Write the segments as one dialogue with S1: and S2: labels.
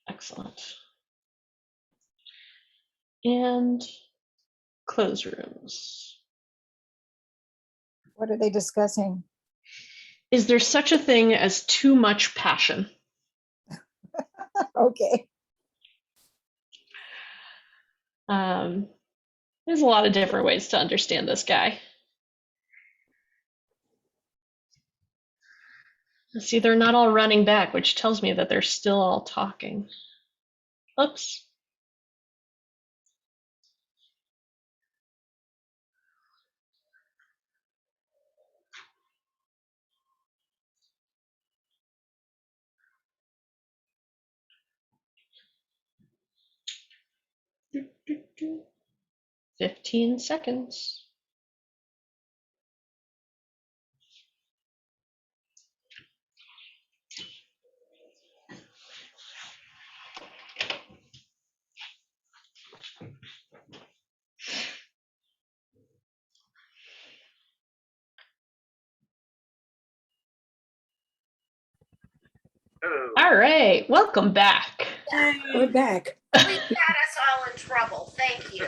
S1: Excellent. And close rooms.
S2: What are they discussing?
S1: Is there such a thing as too much passion?
S2: Okay.
S1: There's a lot of different ways to understand this guy. See, they're not all running back, which tells me that they're still all talking. Oops. Do, do, do. 15 seconds. All right, welcome back.
S3: We're back.
S4: We got us all in trouble. Thank you.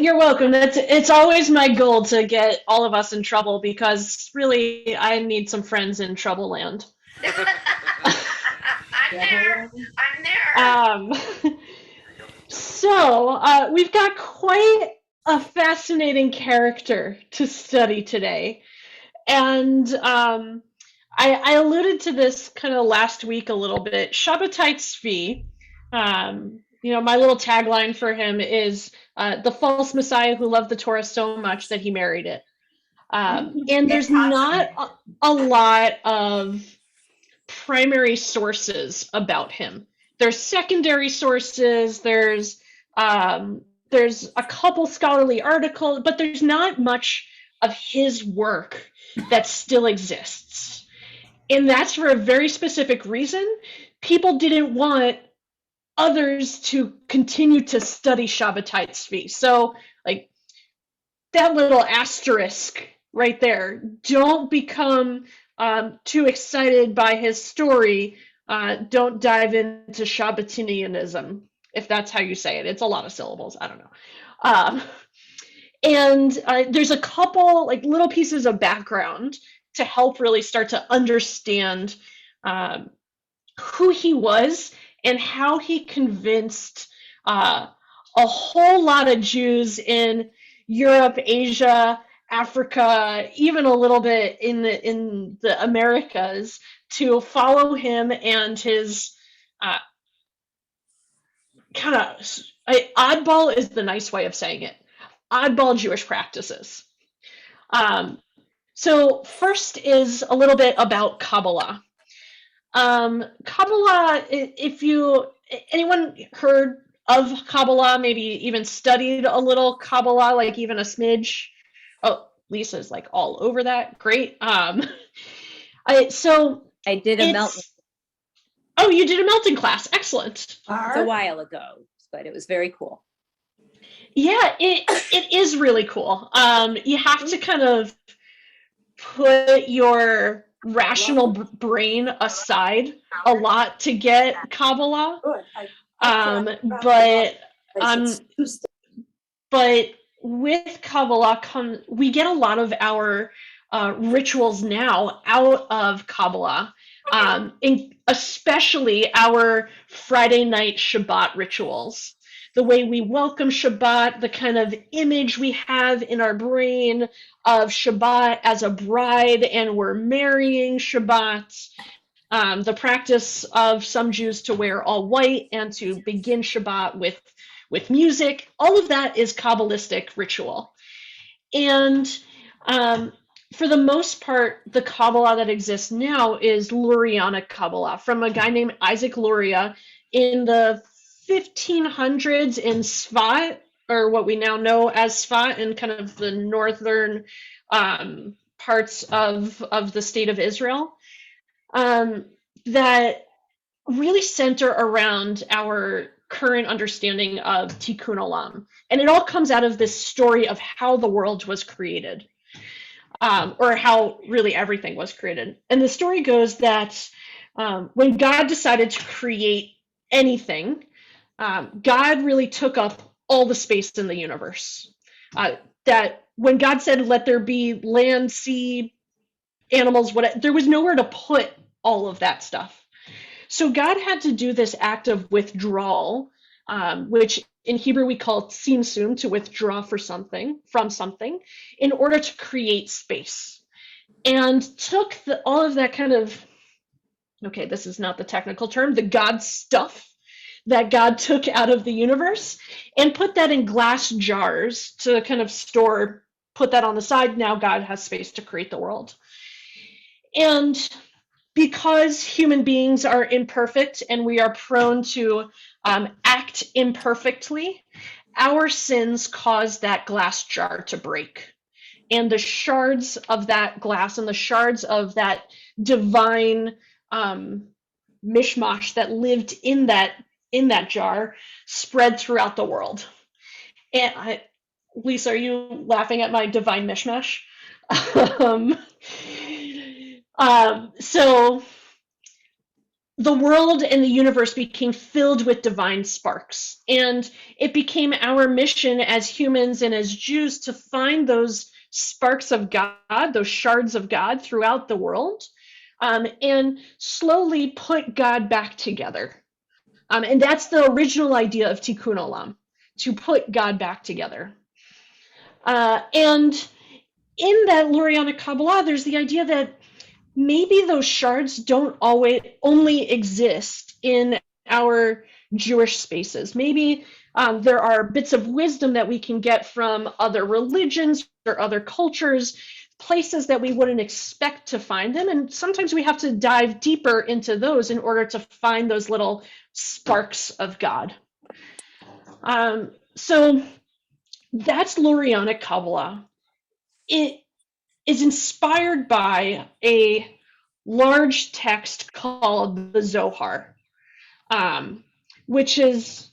S1: You're welcome. It's always my goal to get all of us in trouble because really I need some friends in Trouble Land.
S4: I'm there.
S1: So we've got quite a fascinating character to study today. And I alluded to this kind of last week a little bit. Shabbatai Tzvi, my little tagline for him is the false Messiah who loved the Torah so much that he married it. And there's not a lot of primary sources about him. There's secondary sources, there's a couple scholarly articles, but there's not much of his work that still exists. And that's for a very specific reason. People didn't want others to continue to study Shabbatai Tzvi. So, like, that little asterisk right there. Don't become too excited by his story. Don't dive into Shabbatinianism, if that's how you say it. It's a lot of syllables. I don't know. And there's a couple like little pieces of background to help really start to understand who he was and how he convinced a whole lot of Jews in Europe, Asia, Africa, even a little bit in the Americas to follow him and his kind of oddball is the nice way of saying it. Oddball Jewish practices. So first is a little bit about Kabbalah. Kabbalah, anyone heard of Kabbalah, maybe even studied a little Kabbalah, like even a smidge? Oh, Lisa's like all over that. Great. So
S5: I did a Melton.
S1: Oh, you did a Melton class. Excellent.
S5: A while ago, but it was very cool.
S1: Yeah, it is really cool. You have to kind of put your rational brain aside a lot to get Kabbalah. But with Kabbalah we get a lot of our rituals now out of Kabbalah, especially our Friday night Shabbat rituals. The way we welcome Shabbat, the kind of image we have in our brain of Shabbat as a bride, and we're marrying Shabbat. The practice of some Jews to wear all white and to begin Shabbat with music, all of that is Kabbalistic ritual. And for the most part, the Kabbalah that exists now is Lurianic Kabbalah from a guy named Isaac Luria in the 1500s in Sfat, or what we now know as Sfat, in kind of the northern parts of the state of Israel, that really center around our current understanding of Tikkun Olam. And it all comes out of this story of how the world was created, or how really everything was created. And the story goes that when God decided to create anything, God really took up all the space in the universe. That when God said, "Let there be land, sea, animals," whatever, there was nowhere to put all of that stuff. So God had to do this act of withdrawal, which in Hebrew we call tzimtzum, to withdraw from something, in order to create space. And took all of that kind of, okay, this is not the technical term, the God stuff that God took out of the universe and put that in glass jars to kind of store, put that on the side. Now God has space to create the world. And because human beings are imperfect and we are prone to act imperfectly, our sins cause that glass jar to break. And the shards of that glass and the shards of that divine mishmash that lived in that jar spread throughout the world. And Lisa, are you laughing at my divine mishmash? So the world and the universe became filled with divine sparks. And it became our mission as humans and as Jews to find those sparks of God, those shards of God throughout the world, and slowly put God back together. And that's the original idea of Tikkun Olam, to put God back together. And in that Lurianic Kabbalah, there's the idea that maybe those shards don't always only exist in our Jewish spaces. Maybe there are bits of wisdom that we can get from other religions or other cultures, places that we wouldn't expect to find them. And sometimes we have to dive deeper into those in order to find those little sparks of God. So that's Lurianic Kabbalah. It is inspired by a large text called the Zohar, which is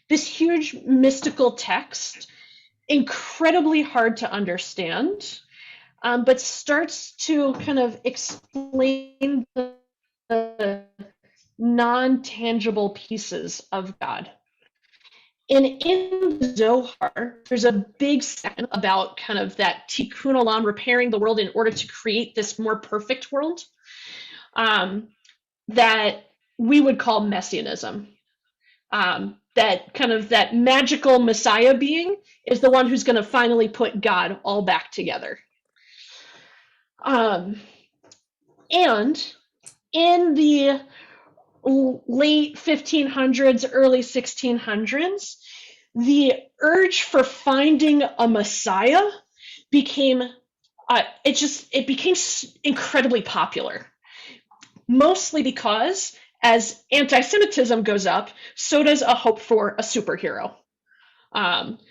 S1: this huge mystical text, incredibly hard to understand, but starts to kind of explain the non-tangible pieces of God. And in the Zohar, there's a big section about kind of that tikkun olam, repairing the world in order to create this more perfect world, that we would call messianism. That kind of that magical Messiah being is the one who's going to finally put God all back together. And in the late 1500s, early 1600s, the urge for finding a Messiah became incredibly popular, mostly because as anti-Semitism goes up, so does a hope for a superhero.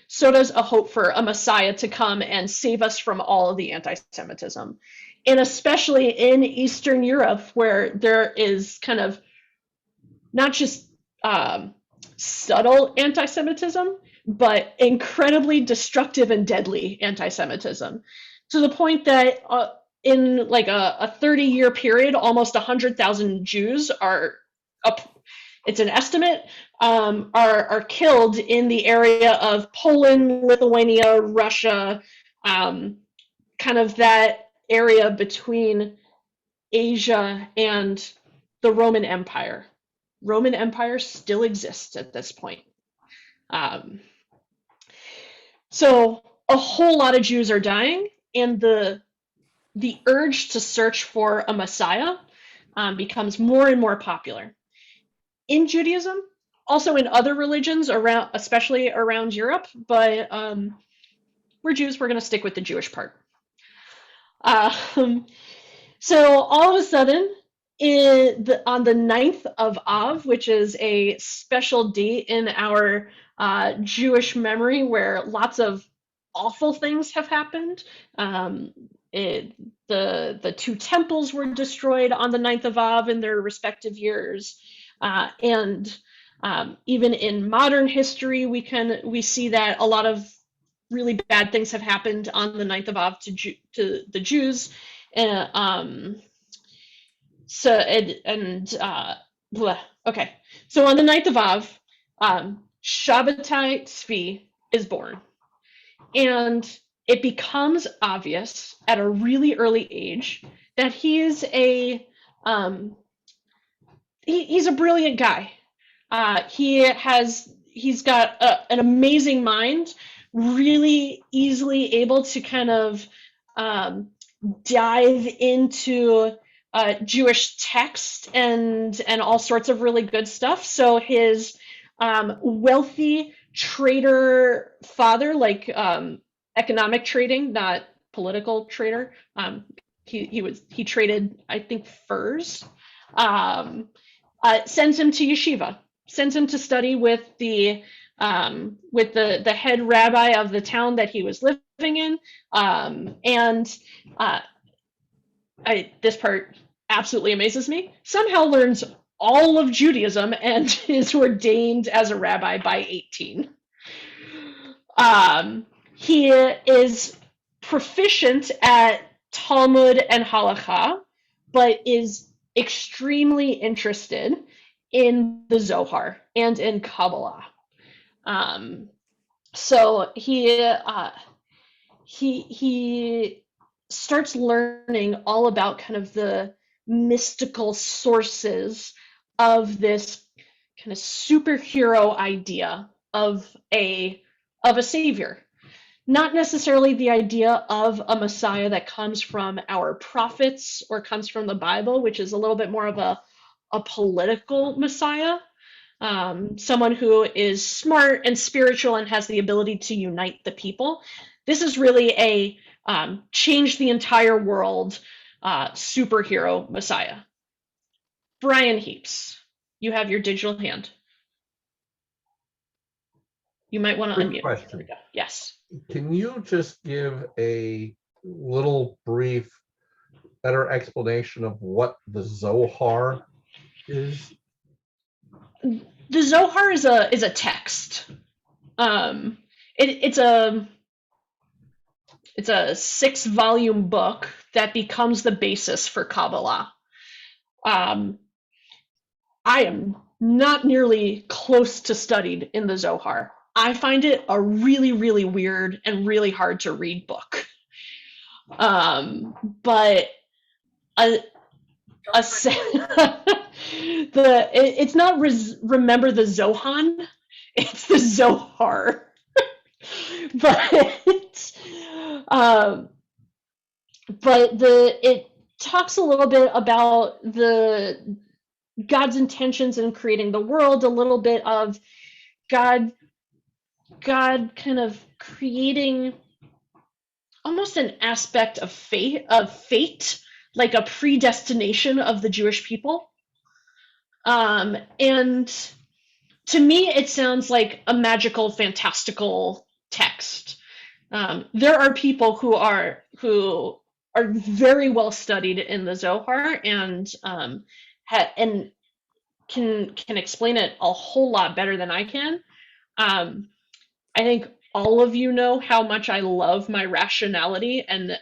S1: So does a hope for a Messiah to come and save us from all of the anti-Semitism. And especially in Eastern Europe, where there is kind of not just subtle anti-Semitism, but incredibly destructive and deadly anti-Semitism, to the point that in like a 30-year period, almost 100,000 Jews it's an estimate, are killed in the area of Poland, Lithuania, Russia, kind of that area between Asia and the Roman Empire. Roman Empire still exists at this point. So a whole lot of Jews are dying, and the urge to search for a Messiah becomes more and more popular. In Judaism, also in other religions around, especially around Europe, but we're Jews, we're going to stick with the Jewish part. So all of a sudden, on the 9th of Av, which is a special date in our Jewish memory where lots of awful things have happened. The two temples were destroyed on the 9th of Av in their respective years. And even in modern history, we see that a lot of really bad things have happened on the 9th of Av to the Jews. Bleh. Okay. So on the ninth of Av, Shabbatai Tzvi is born. And it becomes obvious at a really early age that he is he's a brilliant guy. He's got an amazing mind, really easily able to kind of um, dive into Jewish text and all sorts of really good stuff. So his wealthy trader father, like economic trading, not political trader. He traded, I think, furs. Sends him to yeshiva, sends him to study with the head rabbi of the town that he was living in, and this part absolutely amazes me. Somehow learns all of Judaism and is ordained as a rabbi by 18. He is proficient at Talmud and Halakha, but is extremely interested in the Zohar and in Kabbalah. So he starts learning all about kind of the mystical sources of this kind of superhero idea of a savior. Not necessarily the idea of a Messiah that comes from our prophets or comes from the Bible, which is a little bit more of a political Messiah, someone who is smart and spiritual and has the ability to unite the people. This is really a change the entire world superhero Messiah. Brian Heaps, you have your digital hand. You might want to unmute.
S2: Question.
S1: There we go. Yes.
S2: Can you just give a little brief, better explanation of what the Zohar is?
S1: The Zohar is a text. It's a 6-volume book that becomes the basis for Kabbalah. I am not nearly close to studied in the Zohar. I find it a really, really weird and really hard to read book. But it's not remember the Zohan, it's the Zohar. But it talks a little bit about God's intentions in creating the world, a little bit of God kind of creating almost an aspect of fate, like a predestination of the Jewish people. And to me, it sounds like a magical, fantastical text. There are people who are very well studied in the Zohar and can explain it a whole lot better than I can. I think all of you know how much I love my rationality and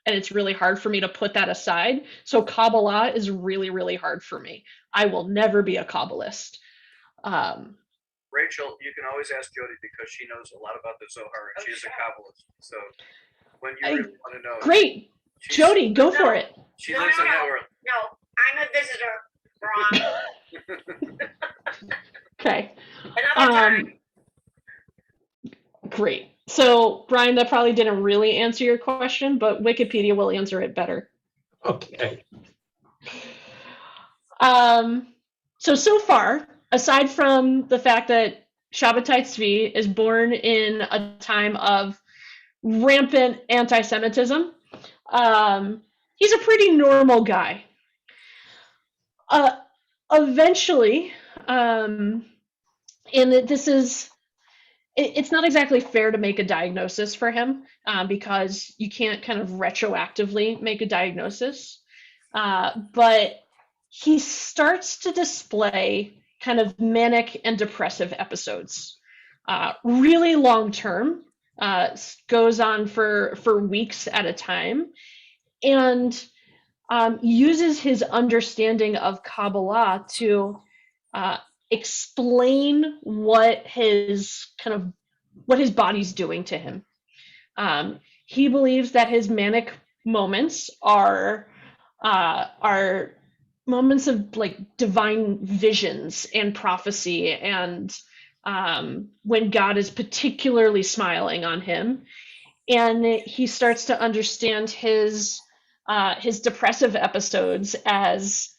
S1: it's really hard for me to put that aside. So Kabbalah is really, really hard for me. I will never be a Kabbalist.
S3: Rachel, you can always ask Jody because she knows a lot about the Zohar and she's a Kabbalist. So when you really want to know.
S1: Great. Jody, go for it.
S3: She lives in that world.
S4: No, I'm a visitor. Wrong.
S1: Okay.
S4: Another time.
S1: Great. So, Brian, that probably didn't really answer your question, but Wikipedia will answer it better.
S2: Okay.
S1: So far, aside from the fact that Shabbatai Tzvi is born in a time of rampant anti-Semitism, he's a pretty normal guy. Eventually, and it's not exactly fair to make a diagnosis for him because you can't kind of retroactively make a diagnosis. But he starts to display kind of manic and depressive episodes, really long term, goes on for weeks at a time. And uses his understanding of Kabbalah to explain what his body's doing to him. He believes that his manic moments are moments of like divine visions and prophecy, and when God is particularly smiling on him, and he starts to understand his depressive episodes as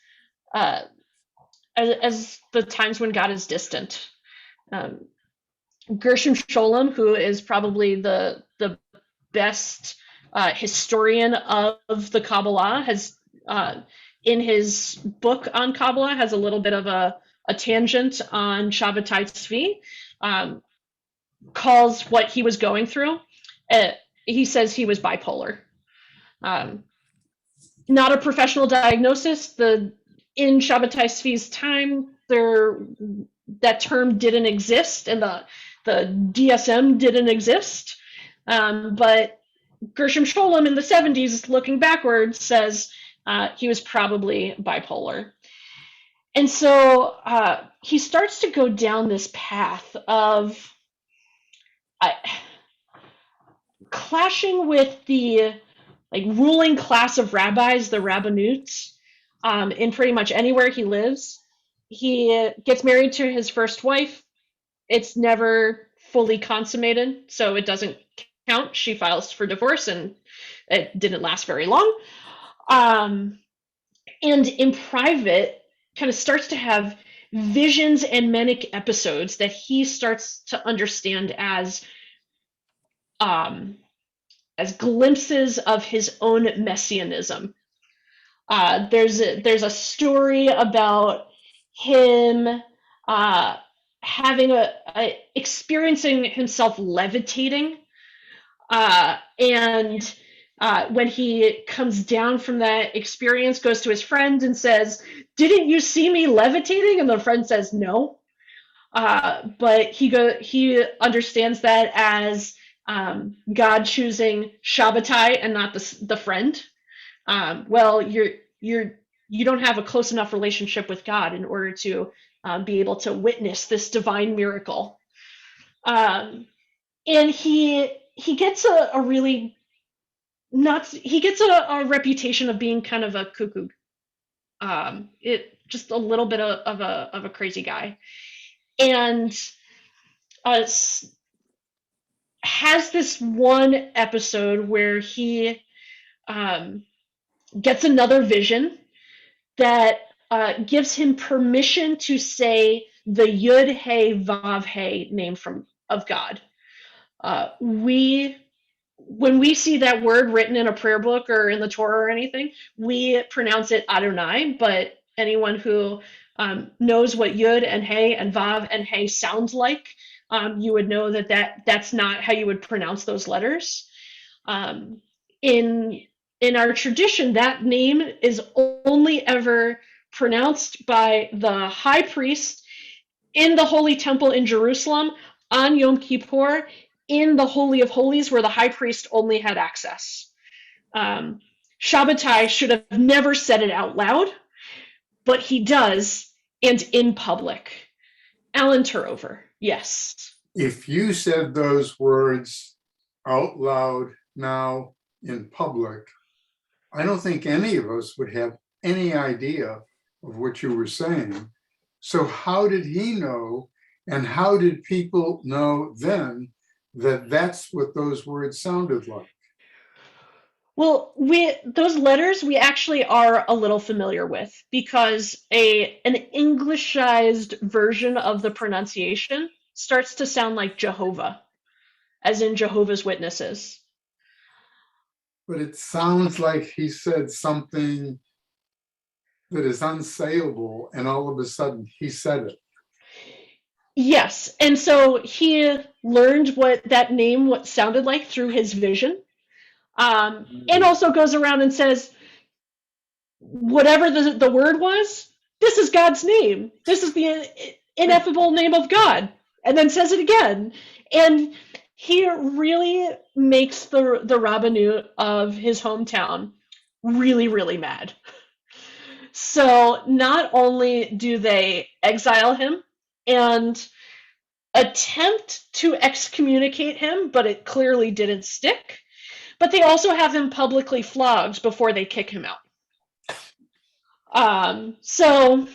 S1: the times when God is distant. Gershom Scholem, who is probably the best historian of the Kabbalah, has in his book on Kabbalah has a little bit of a tangent on Shabbatai Tzvi, calls what he was going through. He says he was bipolar. Not a professional diagnosis. In Shabbatai Tzvi's time, that term didn't exist, and the DSM didn't exist. But Gershom Scholem in the 70s, looking backwards, says he was probably bipolar. And so he starts to go down this path of clashing with the ruling class of rabbis, the rabbiheaps, in pretty much anywhere he lives. He gets married to his first wife. It's never fully consummated, so it doesn't count. She files for divorce, and it didn't last very long. And in private, kind of starts to have visions and manic episodes that he starts to understand as glimpses of his own messianism. There's a story about him experiencing himself levitating, and when he comes down from that experience, goes to his friend and says, "Didn't you see me levitating?" And the friend says, "No." But he understands that as God choosing Shabbatai and not the friend. Well, you don't have a close enough relationship with God in order to be able to witness this divine miracle. And he gets a really nuts. He gets a reputation of being kind of a cuckoo. Just a little bit of a crazy guy, and has this one episode where he gets another vision that gives him permission to say the Yud Hey Vav Hey name of God. When we see that word written in a prayer book or in the Torah or anything, we pronounce it Adonai, but anyone who knows what Yud and Hey and Vav and Hey sound like, you would know that's not how you would pronounce those letters. In our tradition, that name is only ever pronounced by the high priest in the Holy Temple in Jerusalem on Yom Kippur, in the Holy of Holies, where the high priest only had access. Shabbatai should have never said it out loud, but he does, and in public. Alan Turover, yes.
S6: If you said those words out loud now in public, I don't think any of us would have any idea of what you were saying. So how did he know, and how did people know then that that's what those words sounded like?
S1: Well, those letters we actually are a little familiar with, because an Englishized version of the pronunciation starts to sound like Jehovah, as in Jehovah's Witnesses.
S6: But it sounds like he said something that is unsayable, and all of a sudden he said it.
S1: Yes, and so he learned what that name sounded like through his vision, and also goes around and says, whatever the word was, this is God's name. This is the ineffable name of God, and then says it again. And he really makes the rabbinute of his hometown really, really mad. So not only do they exile him and attempt to excommunicate him, but it clearly didn't stick, but they also have him publicly flogged before they kick him out. So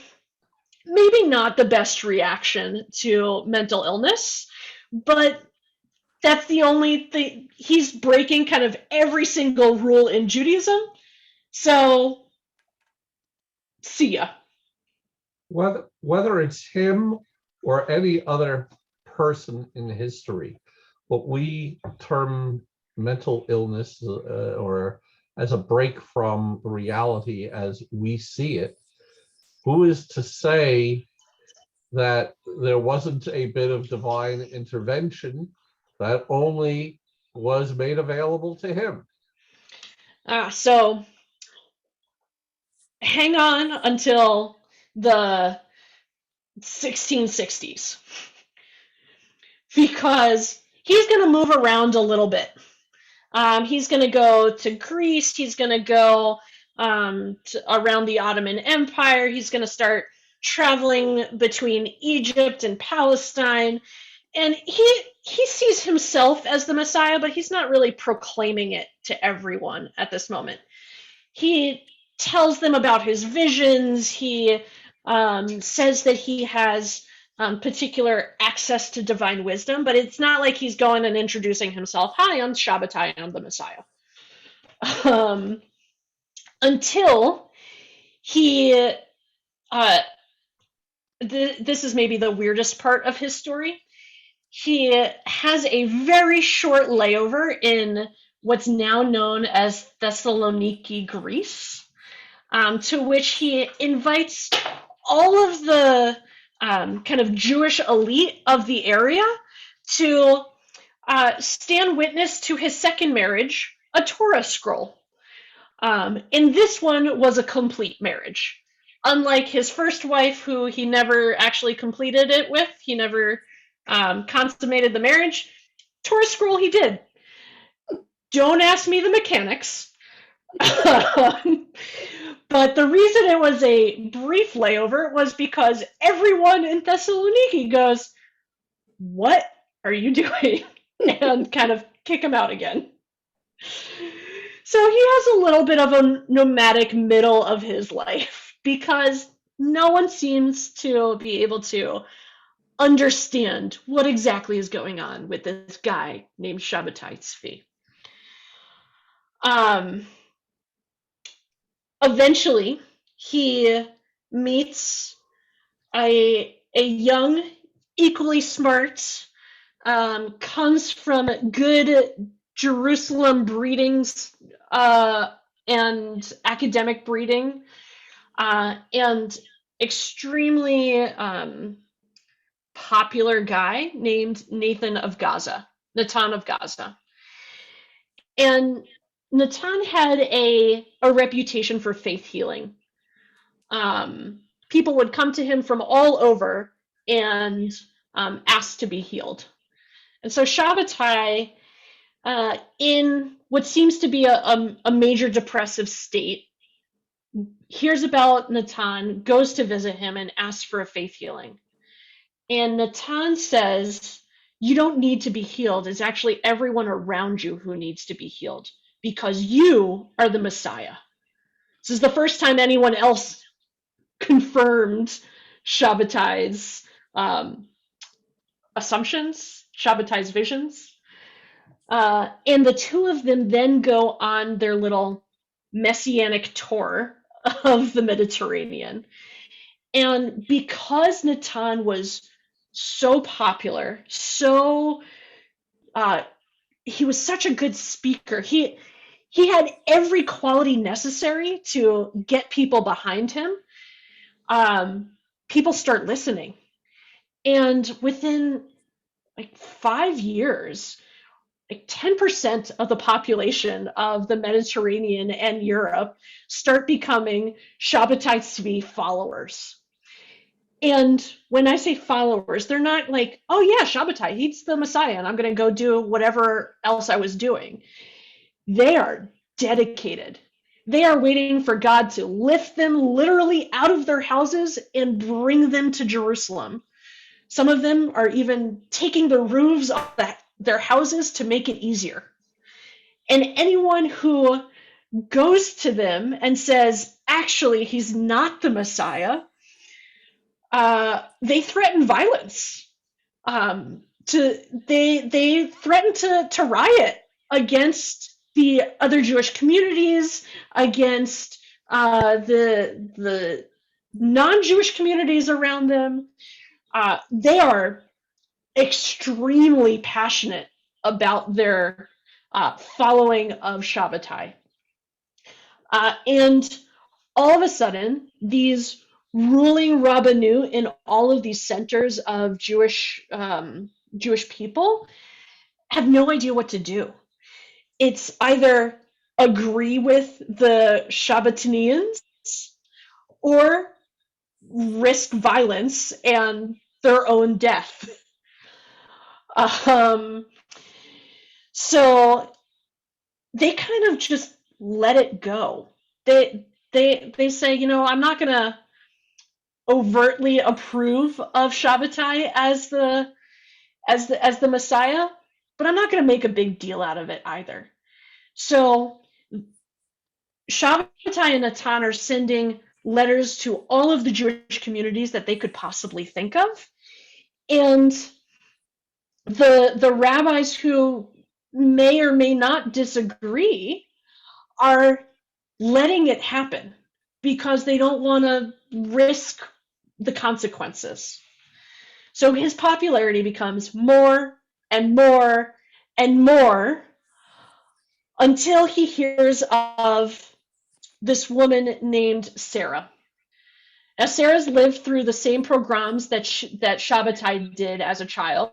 S1: maybe not the best reaction to mental illness, but that's the only thing. He's breaking kind of every single rule in Judaism. So, see ya.
S2: Whether it's him or any other person in history, what we term mental illness or as a break from reality as we see it, who is to say that there wasn't a bit of divine intervention that only was made available to him?
S1: So hang on until the 1660s, because he's going to move around a little bit. He's going to go to Greece. He's going to go around the Ottoman Empire. He's going to start traveling between Egypt and Palestine. And he sees himself as the Messiah, but he's not really proclaiming it to everyone at this moment. He tells them about his visions. He says that he has particular access to divine wisdom, but it's not like he's going and introducing himself. Hi, I'm Shabbatai, I'm the Messiah. Until he, this is maybe the weirdest part of his story. He has a very short layover in what's now known as Thessaloniki, Greece, to which he invites all of the kind of Jewish elite of the area to stand witness to his second marriage, a Torah scroll. And this one was a complete marriage. Unlike his first wife, who he never actually completed it with, he never consummated the marriage. Torah scroll he did. Don't ask me the mechanics. But the reason it was a brief layover was because everyone in Thessaloniki goes, "What are you doing?" and kind of kick him out again. So he has a little bit of a nomadic middle of his life because no one seems to be able to understand what exactly is going on with this guy named Shabbatai Tzvi. Eventually, he meets a young, equally smart, comes from good Jerusalem breedings and academic breeding, and extremely popular guy named Natan of Gaza. And Natan had a reputation for faith healing. People would come to him from all over and ask to be healed. And so Shabbatai, in what seems to be a major depressive state, hears about Natan, goes to visit him, and asks for a faith healing. And Natan says, "You don't need to be healed. It's actually everyone around you who needs to be healed, because you are the Messiah." This is the first time anyone else confirmed Shabbatai's assumptions, Shabbatai's visions. And the two of them then go on their little messianic tour of the Mediterranean. And because Natan was so popular, he was such a good speaker. He had every quality necessary to get people behind him. People start listening. And within like 5 years, like 10% of the population of the Mediterranean and Europe start becoming Shabbatai Tzvi followers. And when I say followers, they're not like, "Oh yeah, Shabbatai, he's the Messiah, and I'm going to go do whatever else I was doing." They are dedicated. They are waiting for God to lift them literally out of their houses and bring them to Jerusalem. Some of them are even taking the roofs off their houses to make it easier. And anyone who goes to them and says, actually, he's not the Messiah, they threaten violence. They threaten to riot against the other Jewish communities, against the non-Jewish communities around them. They are extremely passionate about their following of Shabbatai. And all of a sudden, these ruling rabbinu in all of these centers of Jewish people have no idea what to do. It's either agree with the Shabbatinians or risk violence and their own death. So they kind of just let it go. They say, I'm not going to overtly approve of Shabbatai as the Messiah, but I'm not going to make a big deal out of it either. So Shabbatai and Natan are sending letters to all of the Jewish communities that they could possibly think of, and the rabbis who may or may not disagree are letting it happen because they don't want to risk the consequences. So his popularity becomes more and more and more until he hears of this woman named Sarah. Now, Sarah's lived through the same pogroms that Shabbatai did as a child,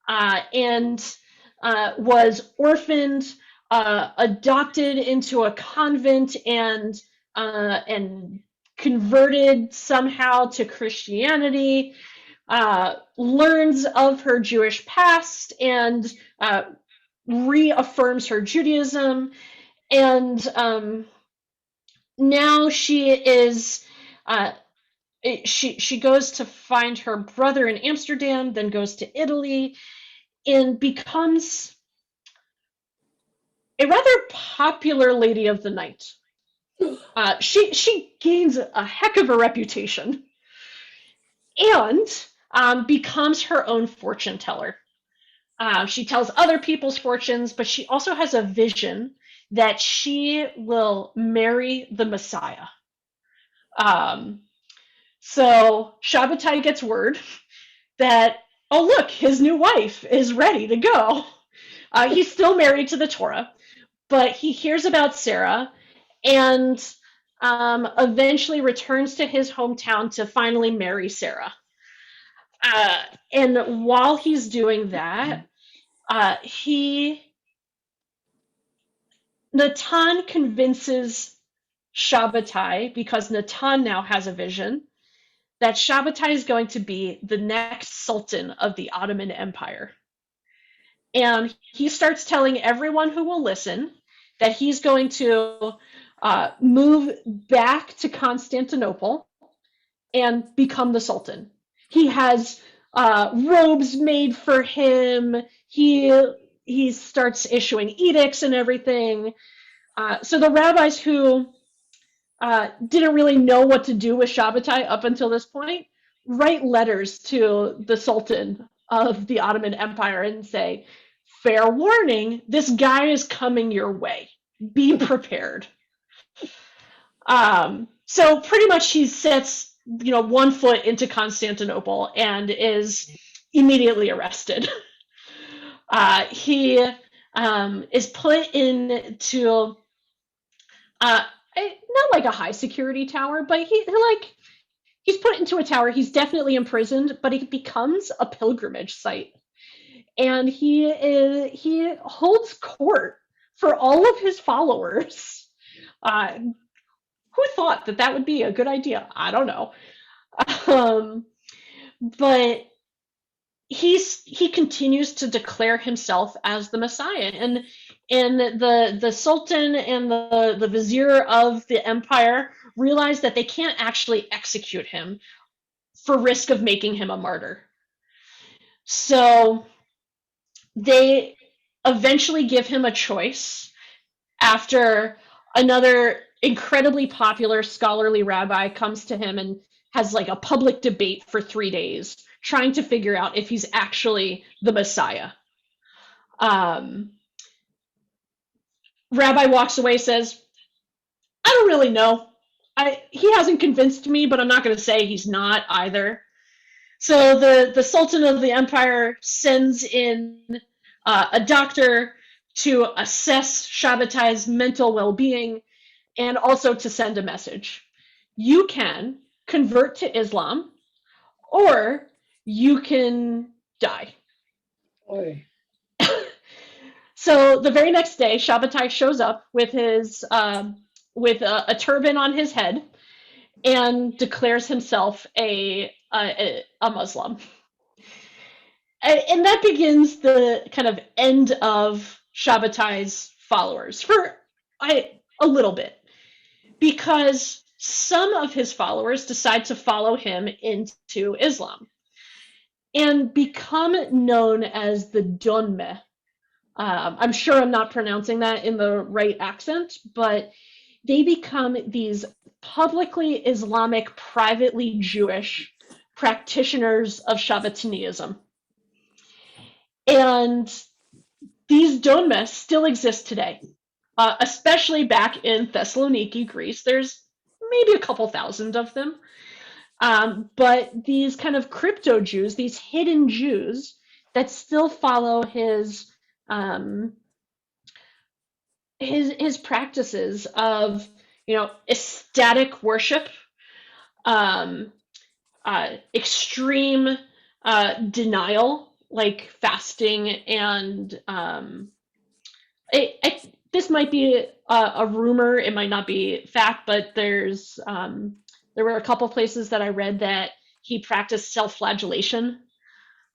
S1: and was orphaned, adopted into a convent, and converted somehow to Christianity, learns of her Jewish past, and reaffirms her Judaism, and now she is she goes to find her brother in Amsterdam, then goes to Italy, and becomes a rather popular lady of the night. She gains a heck of a reputation and becomes her own fortune teller. She tells other people's fortunes, but she also has a vision that she will marry the Messiah. So Shabbatai gets word that, oh, look, his new wife is ready to go. He's still married to the Torah, but he hears about Sarah and eventually returns to his hometown to finally marry Sarah. And while he's doing that, Natan convinces Shabbatai, because Natan now has a vision, that Shabbatai is going to be the next sultan of the Ottoman Empire. And he starts telling everyone who will listen that he's going to move back to Constantinople and become the sultan. He has robes made for him. He starts issuing edicts and everything. So the rabbis who didn't really know what to do with Shabbatai up until this point write letters to the Sultan of the Ottoman Empire and say, fair warning, this guy is coming your way. Be prepared. So pretty much he sets, 1 foot into Constantinople and is immediately arrested. He is put into not like a high security tower, but he's put into a tower. He's definitely imprisoned, but it becomes a pilgrimage site, and he holds court for all of his followers. Who thought that would be a good idea? I don't know. But he continues to declare himself as the Messiah, and And the sultan and the vizier of the empire realize that they can't actually execute him for risk of making him a martyr. So they eventually give him a choice after another incredibly popular scholarly rabbi comes to him and has like a public debate for 3 days, trying to figure out if he's actually the Messiah. Rabbi walks away, says, I don't really know. He hasn't convinced me, but I'm not going to say he's not either. So the Sultan of the Empire sends in a doctor to assess Shabbatai's mental well-being and also to send a message. You can convert to Islam or you can die.
S7: Oy.
S1: So the very next day, Shabbatai shows up with his with a turban on his head and declares himself a Muslim. And that begins the kind of end of Shabbatai's followers for a little bit, because some of his followers decide to follow him into Islam and become known as the Donmeh. I'm sure I'm not pronouncing that in the right accent, but they become these publicly Islamic, privately Jewish practitioners of Shabbatiniism. And these Donmeh still exist today, especially back in Thessaloniki, Greece. There's maybe a couple thousand of them. But these kind of crypto Jews, these hidden Jews that still follow his practices of, ecstatic worship, extreme denial, like fasting, and this might be a rumor, it might not be fact, but there were a couple places that I read that he practiced self-flagellation,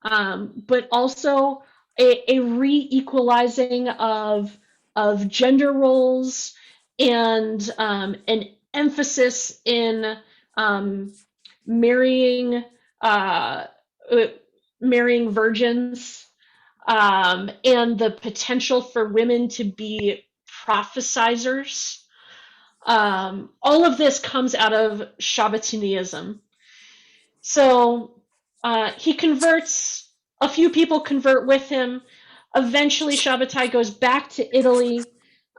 S1: but also a re-equalizing of gender roles and an emphasis in marrying virgins, and the potential for women to be prophesizers. All of this comes out of Shabbatiniism. So he converts, a few people convert with him. Eventually, Shabbatai goes back to Italy,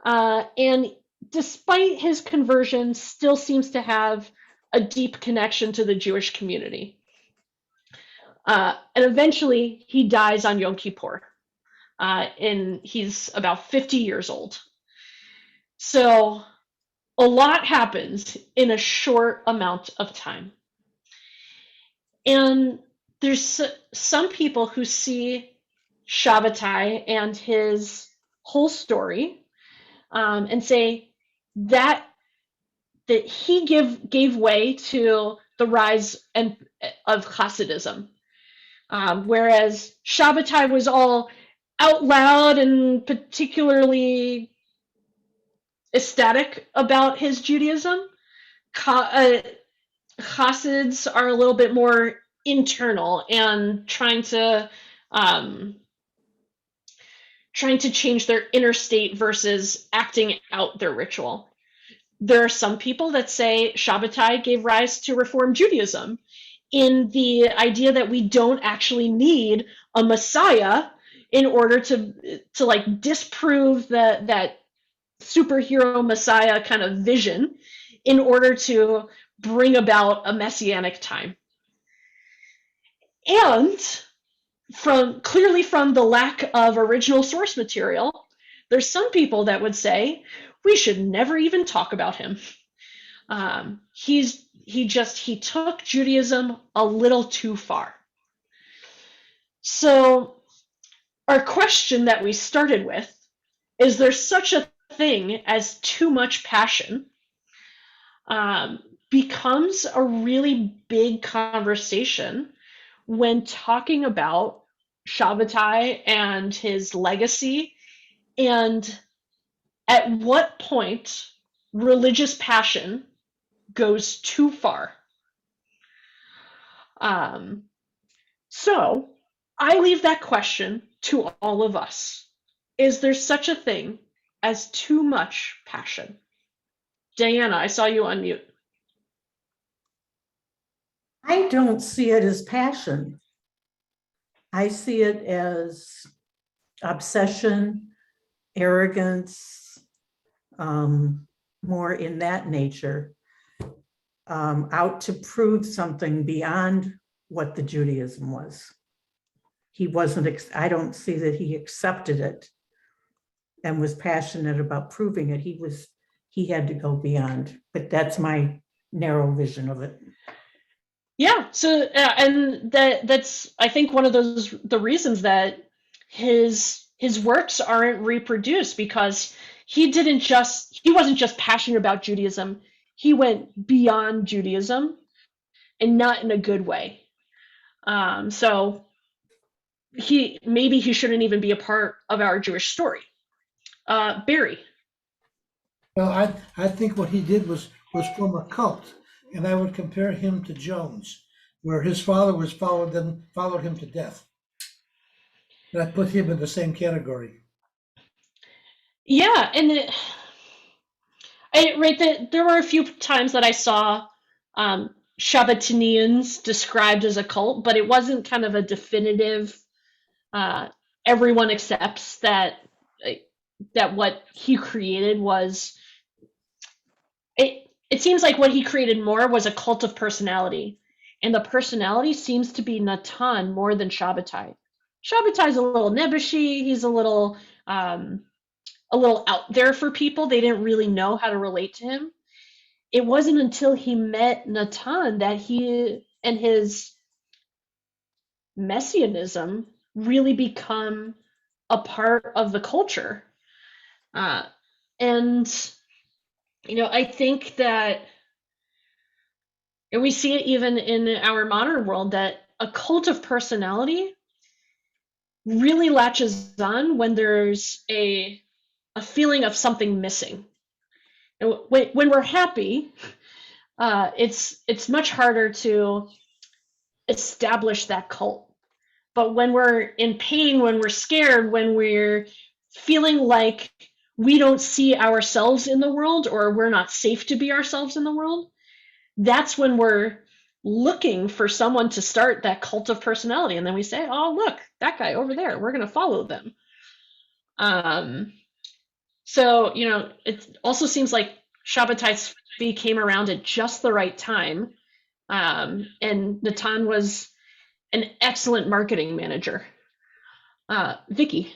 S1: and despite his conversion, still seems to have a deep connection to the Jewish community. And eventually, he dies on Yom Kippur, and he's about 50 years old. So a lot happens in a short amount of time. And there's some people who see Shabbatai and his whole story and say that he gave way to the rise of Hasidism, whereas Shabbatai was all out loud and particularly ecstatic about his Judaism. Hasids are a little bit more internal and trying to change their inner state versus acting out their ritual. There are some people that say Shabbatai gave rise to Reform Judaism, in the idea that we don't actually need a Messiah in order to like disprove that superhero Messiah kind of vision in order to bring about a messianic time. And from the lack of original source material, there's some people that would say we should never even talk about him. He took Judaism a little too far. So our question that we started with is there such a thing as too much passion? Becomes a really big conversation when talking about Shabbatai and his legacy and At what point religious passion goes too far? So I leave that question to all of us. Is there such a thing as too much passion? Diana, I saw you unmute.
S7: I don't see it as passion. I see it as obsession, arrogance, more in that nature, out to prove something beyond what the Judaism was. He wasn't, I don't see that he accepted it and was passionate about proving it. He had to go beyond, but that's my narrow vision of it.
S1: Yeah, so and that's I think one of the reasons that his works aren't reproduced, because he wasn't just passionate about Judaism. He went beyond Judaism, and not in a good way. So he shouldn't even be a part of our Jewish story. Barry.
S8: Well, I think what he did was form a cult, and I would compare him to Jones, where his followers followed him to death. And I put him in the same category.
S1: Yeah, and there were a few times that I saw Shabbatinians described as a cult, but it wasn't kind of a definitive. Everyone accepts that what he created was. It seems like what he created more was a cult of personality, and the personality seems to be Natan more than Shabbatai. Shabbatai's a little nebbishy. He's a little out there for people. They didn't really know how to relate to him. It wasn't until he met Natan that he and his messianism really become a part of the culture. And I think that, and we see it even in our modern world, that a cult of personality really latches on when there's a feeling of something missing. And when we're happy, it's much harder to establish that cult. But when we're in pain, when we're scared, when we're feeling like we don't see ourselves in the world, or we're not safe to be ourselves in the world, that's when we're looking for someone to start that cult of personality. And then we say, oh, look, that guy over there, we're going to follow them. So, it also seems like Shabbatai Tzvi came around at just the right time. And Natan was an excellent marketing manager. Vicky.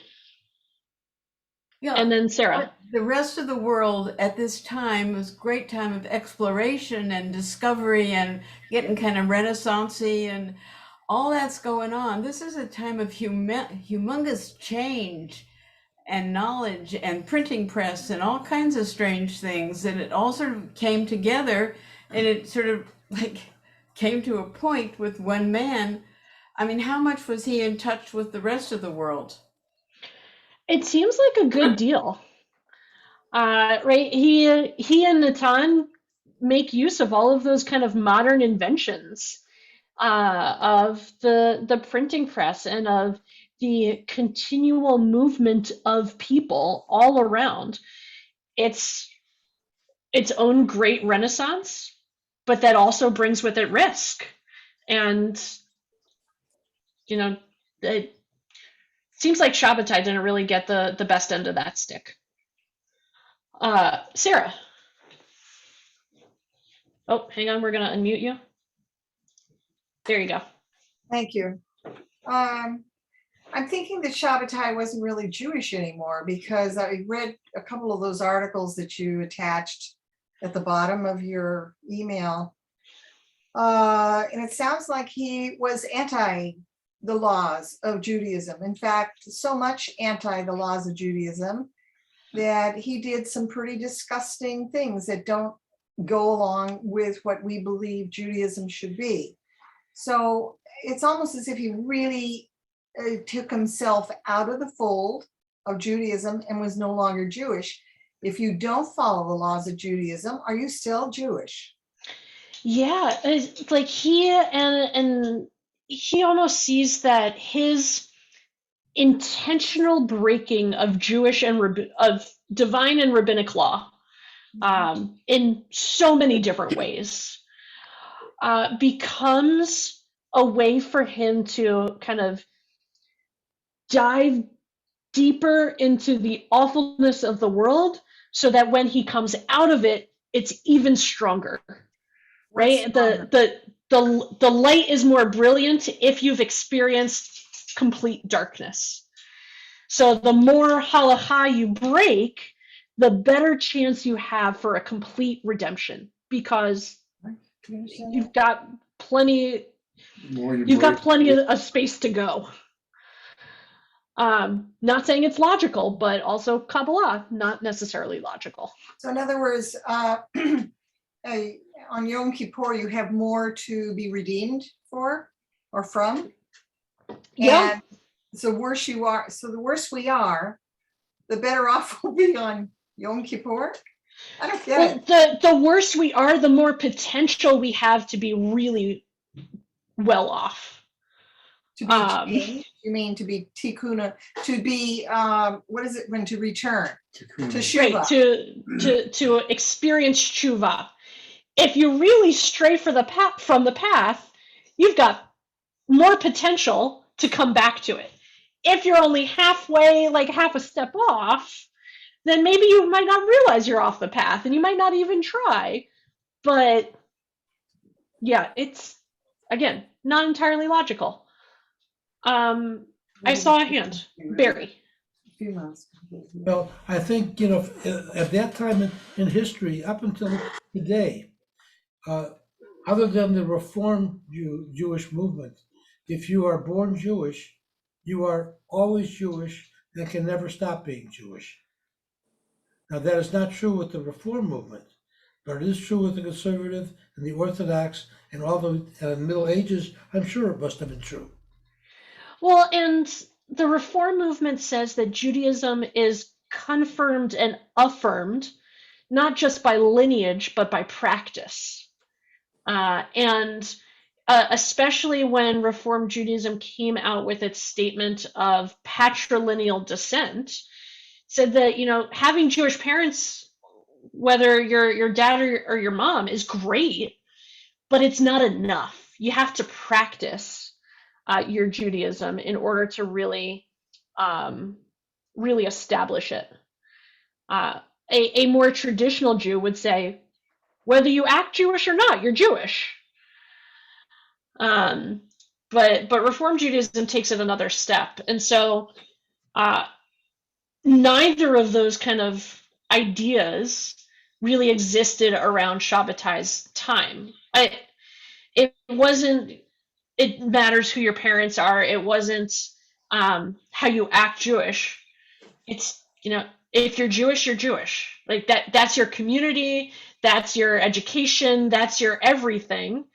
S9: Yeah.
S1: And then Sarah.
S9: The rest of the world at this time was a great time of exploration and discovery and getting kind of Renaissance-y, and all that's going on. This is a time of humongous change and knowledge and printing press and all kinds of strange things. And it all sort of came together, and it sort of like came to a point with one man. I mean, how much was he in touch with the rest of the world?
S1: It seems like a good deal. Right? He and Natan make use of all of those kind of modern inventions of the printing press and of the continual movement of people all around. It's its own great renaissance, but that also brings with it risk. And it seems like Shabbatai didn't really get the best end of that stick. Sarah. Oh, hang on, we're gonna unmute you. There you go.
S10: Thank you. I'm thinking that Shabbatai wasn't really Jewish anymore, because I read a couple of those articles that you attached at the bottom of your email. And it sounds like he was anti the laws of Judaism. In fact, so much anti the laws of Judaism that he did some pretty disgusting things that don't go along with what we believe Judaism should be. So it's almost as if he really took himself out of the fold of Judaism and was no longer Jewish. if you don't follow the laws of Judaism, are you still Jewish?
S1: Yeah, it's like and he almost sees that his intentional breaking of Jewish and of divine and rabbinic law, in so many different ways, becomes a way for him to kind of dive deeper into the awfulness of the world, so that when he comes out of it, it's even stronger. Right? The light is more brilliant if you've experienced complete darkness. So the more halakha you break, the better chance you have for a complete redemption, because you've got plenty of space to go. Not saying it's logical, but also Kabbalah, not necessarily logical.
S10: So in other words, on Yom Kippur, you have more to be redeemed for or from.
S1: Yeah.
S10: And so the worse we are, the better off we'll be on Yom Kippur. I don't get it.
S1: The worse we are, the more potential we have to be really well off.
S10: To be changed? You mean to be tikkuna, to be what is it when to return? To Shuvah.
S1: Right, to experience tshuva. If you really stray from the path, you've got more potential to come back to it. If you're only halfway, like half a step off, then maybe you might not realize you're off the path and you might not even try. But yeah, it's, again, not entirely logical. I saw a hand. Barry.
S8: Well, I think, at that time in history, up until today, other than the Reform Jewish movement, if you are born Jewish, you are always Jewish and can never stop being Jewish. Now, that is not true with the Reform movement, but it is true with the Conservative and the Orthodox and all the Middle Ages. I'm sure it must have been true.
S1: Well, and the Reform movement says that Judaism is confirmed and affirmed, not just by lineage, but by practice. And especially when Reform Judaism came out with its statement of patrilineal descent, said that, having Jewish parents, whether your dad or your mom, is great, but it's not enough. You have to practice your Judaism in order to really establish it. A more traditional Jew would say, whether you act Jewish or not, you're Jewish. But Reform Judaism takes it another step. And so neither of those kind of ideas really existed around Shabbatai's time. It matters who your parents are. It wasn't how you act Jewish. It's, if you're Jewish, you're Jewish. Like that's your community, that's your education, that's your everything.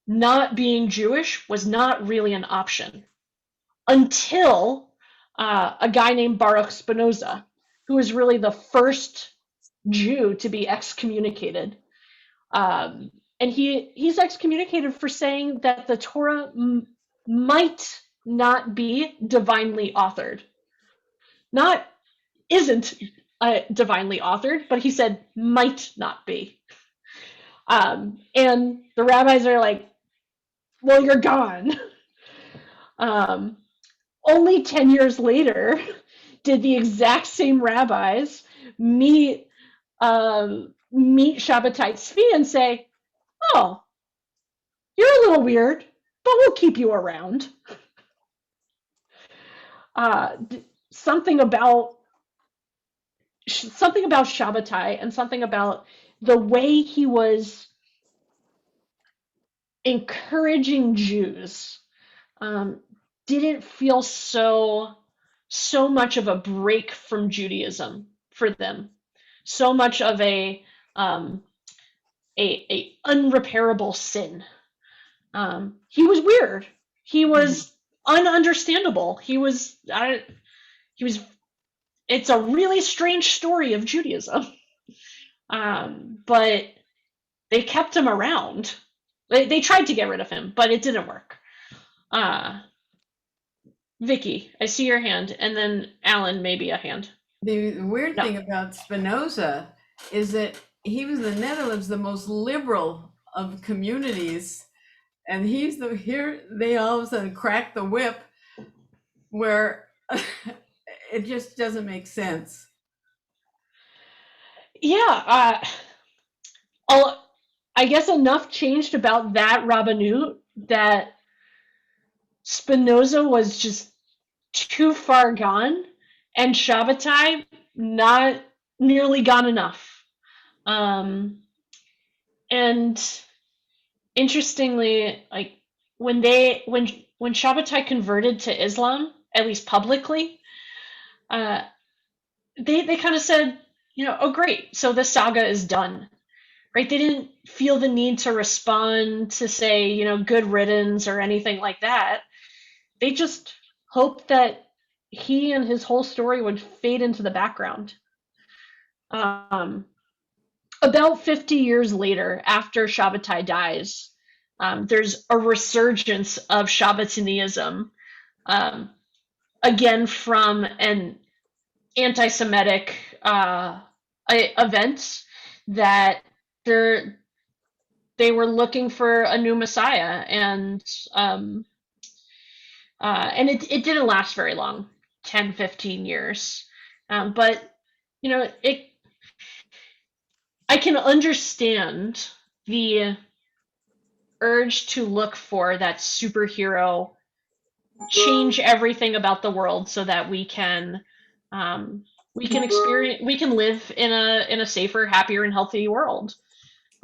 S1: Not being Jewish was not really an option until a guy named Baruch Spinoza, who was really the first Jew to be excommunicated. And he's excommunicated for saying that the Torah might not be divinely authored. Isn't divinely authored, but he said might not be. And the rabbis are like, well, you're gone. Only 10 years later did the exact same rabbis meet Shabbatai Tzvi and say, oh, you're a little weird, but we'll keep you around. Something about Shabbatai and something about the way he was encouraging Jews didn't feel so much of a break from Judaism for them, so much of a unrepairable sin. He was weird. He was ununderstandable. He was it's a really strange story of Judaism. But they kept him around. They tried to get rid of him, but it didn't work. Vicky, I see your hand, and then Alan, maybe a hand.
S9: The weird
S1: No.
S9: thing about Spinoza is that he was in the Netherlands, the most liberal of communities, and here they all of a sudden crack the whip where it just doesn't make sense.
S1: Yeah, I guess enough changed about that Rabbanut that Spinoza was just too far gone, and Shabbatai not nearly gone enough. And interestingly, like when Shabbatai converted to Islam, at least publicly, they kind of said, oh great, so the saga is done, right? They didn't feel the need to respond to say, good riddance or anything like that. They just hoped that he and his whole story would fade into the background. About 50 years later, after Shabbatai dies, there's a resurgence of Shabbatiniism, again from an anti-Semitic event that they were looking for a new Messiah, and it didn't last very long, 10, 15 years. But I can understand the urge to look for that superhero, change everything about the world so that we can live in a safer, happier, and healthy world.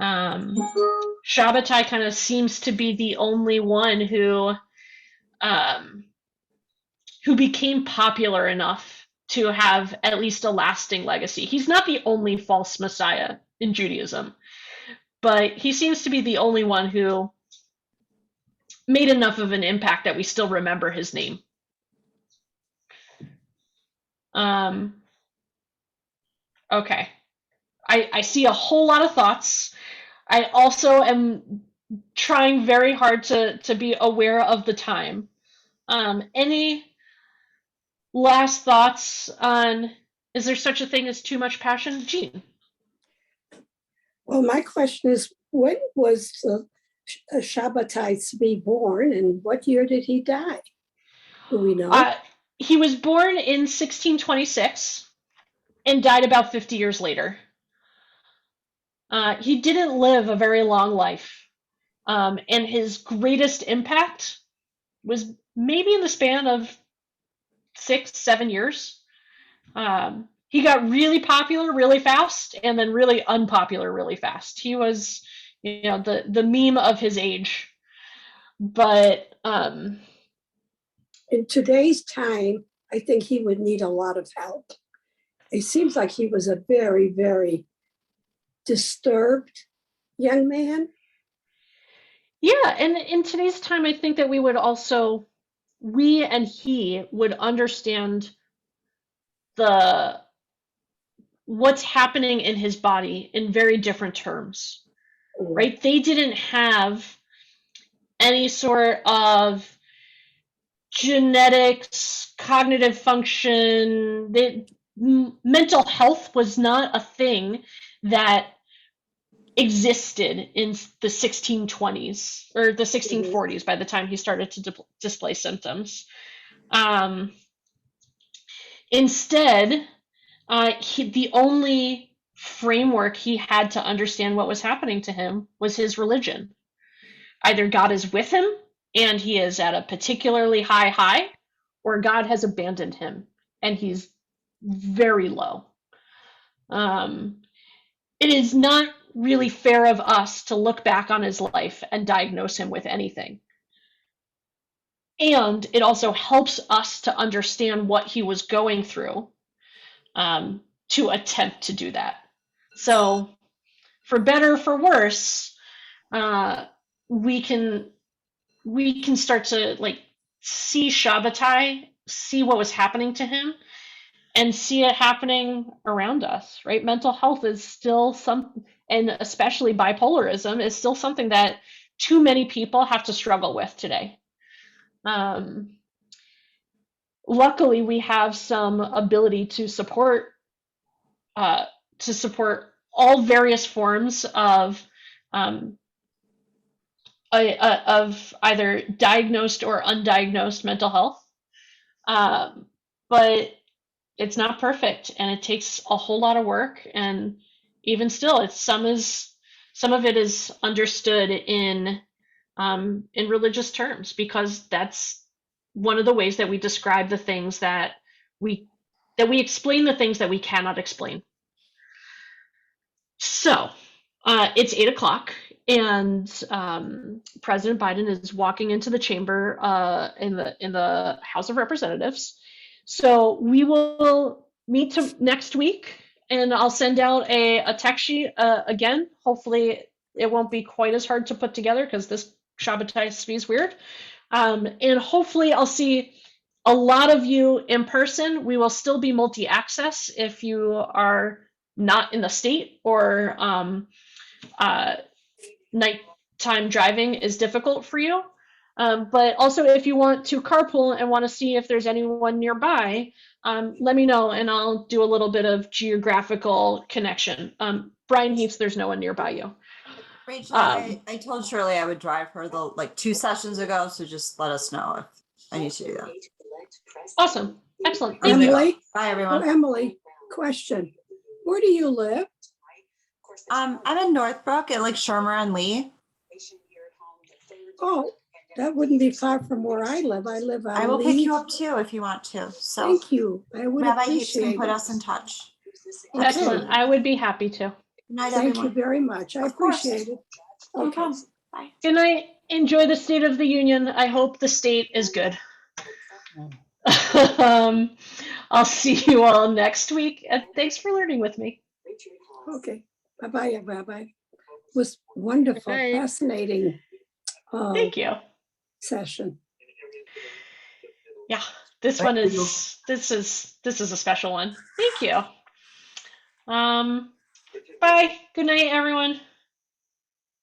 S1: Shabbatai kind of seems to be the only one who became popular enough to have at least a lasting legacy. He's not the only false messiah in Judaism, but he seems to be the only one who made enough of an impact that we still remember his name. Okay. I see a whole lot of thoughts. I also am trying very hard to be aware of the time. Any last thoughts on, is there such a thing as too much passion? Jean?
S11: Well, my question is, when was Shabbatai Tzvi born, and what year did he die? Do we know?
S1: He was born in 1626 and died about 50 years later. He didn't live a very long life, and his greatest impact was maybe in the span of 6-7 years. He got really popular really fast, and then really unpopular really fast. He was, the meme of his age. But
S11: in today's time, I think he would need a lot of help. It seems like he was a very, very disturbed young man.
S1: Yeah, and in today's time, I think that we and he would understand what's happening in his body in very different terms, right? They didn't have any sort of genetics, cognitive function. Mental health was not a thing that existed in the 1620s or the 1640s by the time he started to display symptoms. Instead, the only framework he had to understand what was happening to him was his religion. Either God is with him and he is at a particularly high, or God has abandoned him and he's very low. It is not really fair of us to look back on his life and diagnose him with anything. And it also helps us to understand what he was going through, to attempt to do that. So, for better or for worse, we can start to see Shabbatai, see what was happening to him, and see it happening around us, right? Mental health is still and especially bipolarism is still something that too many people have to struggle with today. Luckily, we have some ability to support all various forms of either diagnosed or undiagnosed mental health. But it's not perfect, and it takes a whole lot of work. And even still, some of it is understood in religious terms, because that's one of the ways that we describe the things that we explain the things that we cannot explain. So it's 8:00, and President Biden is walking into the chamber in the House of Representatives. So we will meet next week, and I'll send out a text sheet again. Hopefully, it won't be quite as hard to put together, because this Shabbatai Tzvi is weird. And hopefully, I'll see a lot of you in person. We will still be multi-access if you are not in the state, or nighttime driving is difficult for you. But also, if you want to carpool and want to see if there's anyone nearby, let me know, and I'll do a little bit of geographical connection. Brian Heaps, there's no one nearby you.
S12: Rachel, I told Shirley I would drive her like 2 sessions ago, so just let us know if I need to do that.
S1: Awesome. Excellent. Thank you.
S11: Emily?
S12: Bye, everyone.
S11: Oh, Emily, question. Where do you live?
S12: I'm in Northbrook at like Shermer and Lee.
S11: Oh, that wouldn't be far from where I live. I live on
S12: I will
S11: Lee.
S12: pick you up too if you want to. So
S11: Thank you. I would
S12: Rabbi Heaps
S11: appreciate
S12: can
S11: it.
S12: put us in touch.
S11: Okay.
S1: Excellent. I would be happy to.
S12: Good night,
S11: Thank
S12: everyone.
S11: you very much. I
S12: Of course.
S11: appreciate it.
S12: No
S11: Okay.
S12: problem. Bye.
S1: Good night. Enjoy the State of the Union. I hope the state is good. I'll see you all next week. And thanks for learning with me.
S11: Okay. Bye-bye, Rabbi. It was wonderful,
S1: Good night.
S11: fascinating
S1: Thank you.
S11: session.
S1: Yeah, this
S2: Thank
S1: one
S2: you.
S1: this is a special one. Thank you. Bye. Good night, everyone.